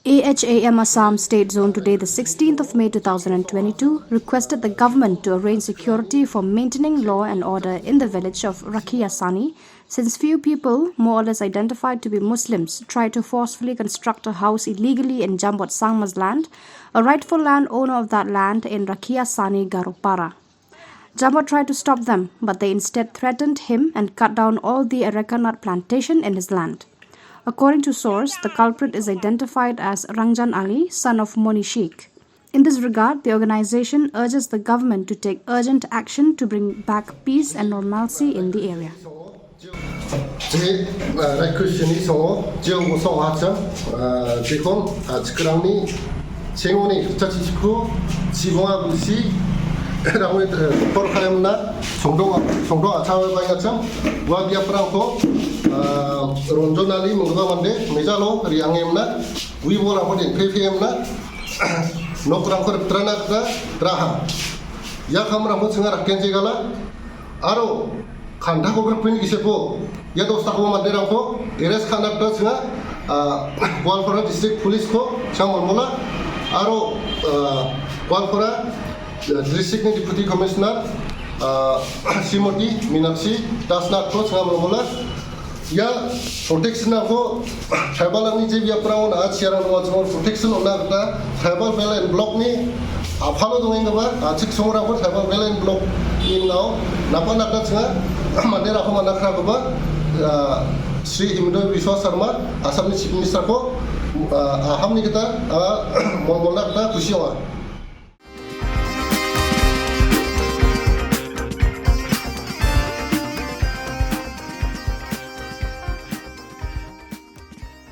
AHAM Assam State Zone today, the 16th of May 2022, requested the government to arrange security for maintaining law and order in the village of Rakhiyasani, since few people, more or less identified to be Muslims, tried to forcefully construct a house illegally in Jambot Sangma's land, a rightful landowner of that land in Rakhiyasani, Garopara. Jambot tried to stop them, but they instead threatened him and cut down all the areca nut plantation in his land. According to source, the culprit is identified as Rangjan Ali, son of Moni Sheikh. In this regard, the organization urges the government to take urgent action to bring back peace and normalcy in the area. Rawit porkayamna songdong achawe bayacham wa dia prangko ronjonali mungba mande mejalo riangemna wi bora podin ppmna no prangko trana ka raha ya kamra mo singa kenje gala aro khanda ko pin kisepo ya dosta ko mande rangko eres khana ta singa Garopara district police ko chamol mola aro Garopara District Deputy Commissioner Simoti Minakshi Tasna Coach Namamola Ya protection ako tribal ni je ya prawn at siaran was more protection on that tribal bell and block ni apalo doing ba achik somora ko tribal bell and block in now napa nakta changa mandera ko manakra ba Sri Himdo Vishwa Sharma Assam Chief Minister ko ahamni kita mongolna kita kusiwa